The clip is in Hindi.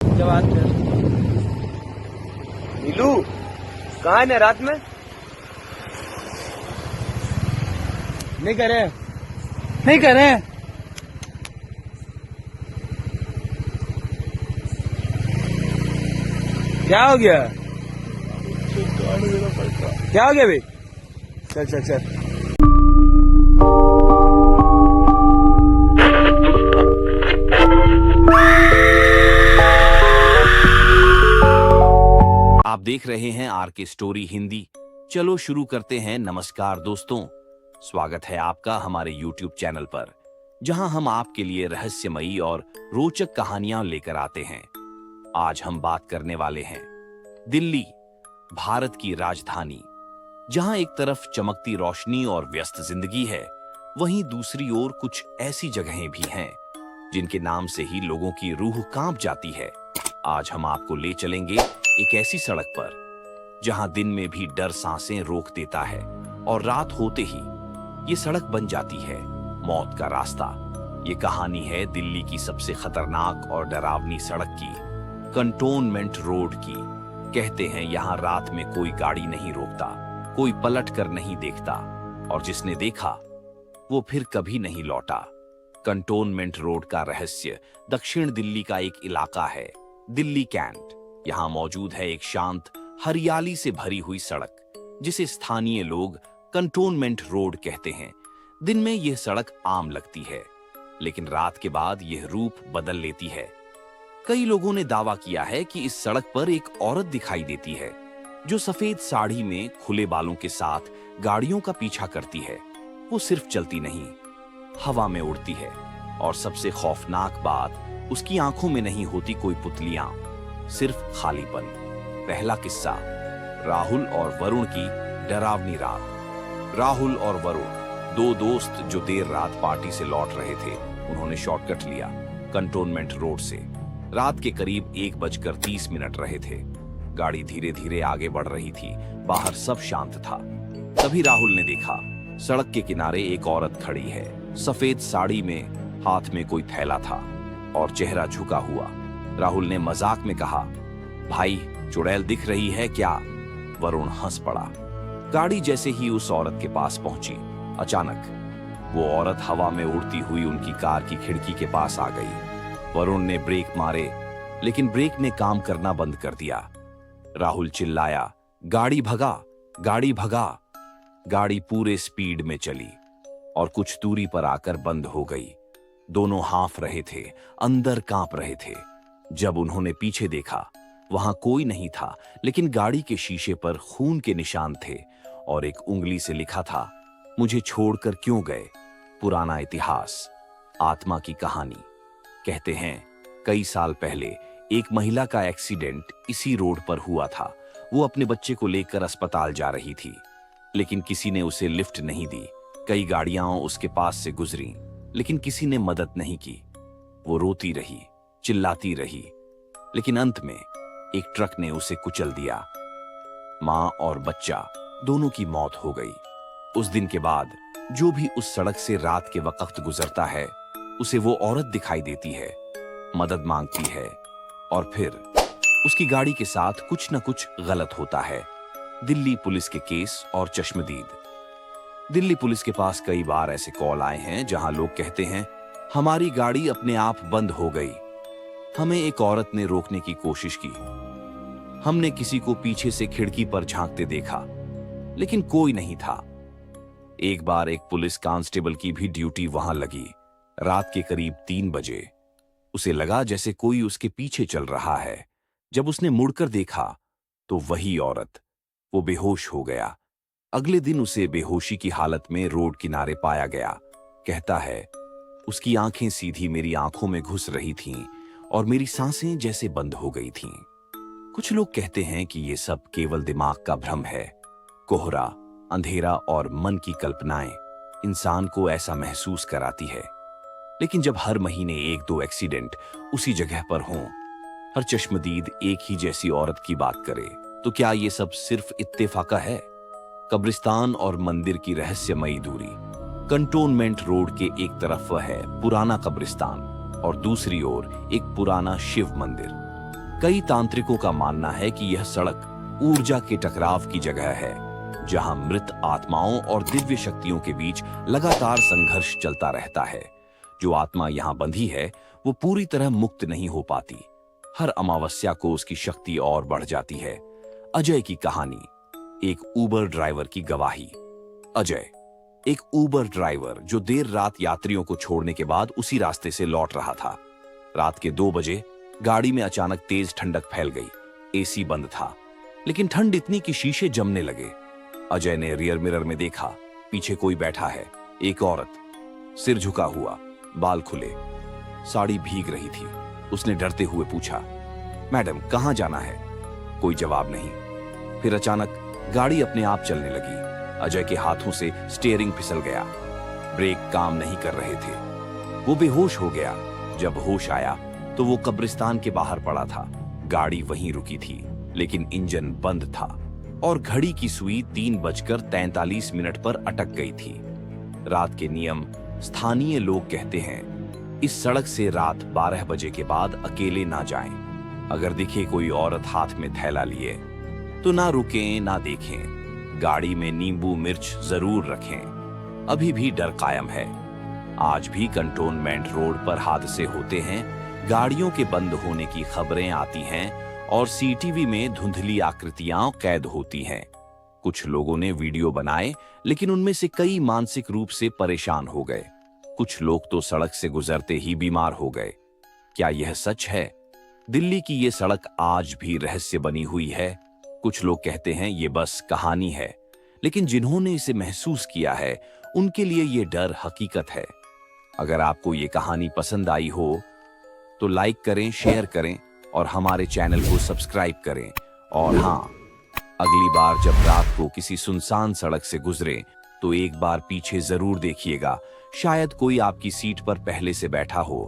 जवाब दे। नीलू कहाँ है ना रात में? नहीं करे, नहीं करे। क्या हो गया? क्या हो गया भाई? चल चल चल। आप देख रहे हैं आर के स्टोरी हिंदी। चलो शुरू करते हैं। नमस्कार दोस्तों, स्वागत है आपका हमारे YouTube चैनल पर, जहां हम आपके लिए रहस्यमयी और रोचक कहानियां लेकर आते हैं। आज हम बात करने वाले हैं दिल्ली, भारत की राजधानी, जहां एक तरफ चमकती रोशनी और व्यस्त जिंदगी है, वहीं दूसरी ओर कुछ ऐसी जगहें भी हैं जिनके नाम से ही लोगों की रूह कांप जाती है। आज हम आपको ले चलेंगे एक ऐसी सड़क पर जहां दिन में भी डर सांसें रोक देता है और रात होते ही ये सड़क बन जाती है मौत का रास्ता। ये कहानी है दिल्ली की सबसे खतरनाक और डरावनी सड़क की, कंटोनमेंट रोड की। कहते हैं यहाँ रात में कोई गाड़ी नहीं रोकता, कोई पलट कर नहीं देखता, और जिसने देखा वो फिर कभी नहीं लौटा। कंटोनमेंट रोड का रहस्य दक्षिण दिल्ली का एक इलाका है, दिल्ली कैंट। यहाँ मौजूद है एक शांत, हरियाली से भरी हुई सड़क जिसे स्थानीय लोग कंटोनमेंट रोड कहते हैं। दिन में यह सड़क आम लगती है, लेकिन रात के बाद यह रूप बदल लेती है। कई लोगों ने दावा किया है कि इस सड़क पर एक औरत दिखाई देती है जो सफेद साड़ी में खुले बालों के साथ गाड़ियों का पीछा करती है। वो सिर्फ चलती नहीं, हवा में उड़ती है, और सबसे खौफनाक बात, उसकी आंखों में नहीं होती कोई पुतलियां, सिर्फ खालीपन। पहला किस्सा, राहुल और वरुण की डरावनी रात। राहुल और वरुण दो दोस्त जो देर रात पार्टी से लौट रहे थे। उन्होंने शॉर्टकट लिया कंटोनमेंट रोड से। रात के करीब 1:30 रहे थे। गाड़ी धीरे धीरे आगे बढ़ रही थी, बाहर सब शांत था। तभी राहुल ने देखा सड़क के किनारे एक औरत खड़ी है, सफेद साड़ी में, हाथ में कोई थैला था और चेहरा झुका हुआ। राहुल ने मजाक में कहा, भाई चुड़ैल दिख रही है क्या? वरुण हंस पड़ा। गाड़ी जैसे ही उस औरत के पास पहुंची, अचानक वो औरत हवा में उड़ती हुई उनकी कार की खिड़की के पास आ गई। वरुण ने ब्रेक मारे, लेकिन ब्रेक ने काम करना बंद कर दिया। राहुल चिल्लाया, गाड़ी भगा, गाड़ी भगा। गाड़ी पूरे स्पीड में चली और कुछ दूरी पर आकर बंद हो गई। दोनों हांफ रहे थे, अंदर कांप रहे थे। जब उन्होंने पीछे देखा, वहां कोई नहीं था, लेकिन गाड़ी के शीशे पर खून के निशान थे और एक उंगली से लिखा था, मुझे छोड़कर क्यों गए? पुराना इतिहास, आत्मा की कहानी। कहते हैं कई साल पहले एक महिला का एक्सीडेंट इसी रोड पर हुआ था। वो अपने बच्चे को लेकर अस्पताल जा रही थी, लेकिन किसी ने उसे लिफ्ट नहीं दी। कई गाड़ियां उसके पास से गुजरी, लेकिन किसी ने मदद नहीं की। वो रोती रही, चिल्लाती रही, लेकिन अंत में एक ट्रक ने उसे कुचल दिया। मां और बच्चा दोनों की मौत हो गई। उस दिन के बाद जो भी उस सड़क से रात के वक्त गुजरता है, उसे वो औरत दिखाई देती है, मदद मांगती है, और फिर उसकी गाड़ी के साथ कुछ न कुछ गलत होता है। दिल्ली पुलिस के केस और चश्मदीद। दिल्ली पुलिस के पास कई बार ऐसे कॉल आए हैं जहां लोग कहते हैं, हमारी गाड़ी अपने आप बंद हो गई, हमें एक औरत ने रोकने की कोशिश की, हमने किसी को पीछे से खिड़की पर झांकते देखा, लेकिन कोई नहीं था। एक बार एक पुलिस कांस्टेबल की भी ड्यूटी वहां लगी। रात के करीब 3 बजे उसे लगा जैसे कोई उसके पीछे चल रहा है। जब उसने मुड़कर देखा तो वही औरत। वो बेहोश हो गया। अगले दिन उसे बेहोशी की हालत में रोड किनारे पाया गया। कहता है, उसकी आंखें सीधी मेरी आंखों में घुस रही थीं और मेरी सांसें जैसे बंद हो गई थीं। कुछ लोग कहते हैं कि ये सब केवल दिमाग का भ्रम है। कोहरा, अंधेरा और मन की कल्पनाएं इंसान को ऐसा महसूस कराती है। लेकिन जब हर महीने 1-2 एक्सीडेंट उसी जगह पर हों, हर चश्मदीद एक ही जैसी औरत की बात करे, तो क्या ये सब सिर्फ इत्तेफाका है? कब्रिस्तान और मंदिर की रहस्यमयी दूरी। कंटोनमेंट रोड के एक तरफ है पुराना कब्रिस्तान और दूसरी ओर एक पुराना शिव मंदिर। कई तांत्रिकों का मानना है कि यह सड़क ऊर्जा के टकराव की जगह है, जहां मृत आत्माओं और दिव्य शक्तियों के बीच लगातार संघर्ष चलता रहता है। जो आत्मा यहां बंधी है वो पूरी तरह मुक्त नहीं हो पाती। हर अमावस्या को उसकी शक्ति और बढ़ जाती है। अजय की कहानी, एक ऊबर ड्राइवर की गवाही। अजय एक ऊबर ड्राइवर जो देर रात यात्रियों को छोड़ने के बाद उसी रास्ते से लौट रहा था। रात के 2 बजे गाड़ी में अचानक तेज ठंडक फैल गई। एसी बंद था, लेकिन ठंड इतनी कि शीशे जमने लगे। अजय ने रियर मिरर में देखा, पीछे कोई बैठा है। एक औरत, सिर झुका हुआ, बाल खुले, साड़ी भीग रही थी। उसने डरते हुए पूछा, मैडम कहां जाना है? कोई जवाब नहीं। फिर अचानक गाड़ी अपने आप चलने लगी। अजय के हाथों से स्टीयरिंग फिसल गया। ब्रेक काम नहीं कर रहे थे। वो बेहोश हो गया। जब होश आया तो वो कब्रिस्तान के बाहर पड़ा था। गाड़ी वहीं रुकी थी, लेकिन इंजन बंद था और घड़ी की सुई 3:43 पर अटक गई थी। रात के नियम। स्थानीय लोग कहते हैं इस सड़क से रात 12 बजे के बाद अकेले ना जाएं। अगर दिखे कोई औरत हाथ में थैला लिए तो ना रुकें ना देखें। गाड़ी में नींबू मिर्च जरूर रखें। अभी भी डर कायम है। आज भी कंटोनमेंट रोड पर हादसे होते हैं। गाड़ियों के बंद होने की खबरें आती हैं और सीटीवी में धुंधली आकृतियां कैद होती हैं। कुछ लोगों ने वीडियो बनाए, लेकिन उनमें से कई मानसिक रूप से परेशान हो गए। कुछ लोग तो सड़क से गुजरते ही बीमार हो गए। क्या यह सच है? दिल्ली की यह सड़क आज भी रहस्य बनी हुई है। कुछ लोग कहते हैं ये बस कहानी है, लेकिन जिन्होंने इसे महसूस किया है उनके लिए ये डर हकीकत है। अगर आपको ये कहानी पसंद आई हो तो लाइक करें, शेयर करें और हमारे चैनल को सब्सक्राइब करें। और हाँ, अगली बार जब रात को किसी सुनसान सड़क से गुजरे तो एक बार पीछे जरूर देखिएगा। शायद कोई आपकी सीट पर पहले से बैठा हो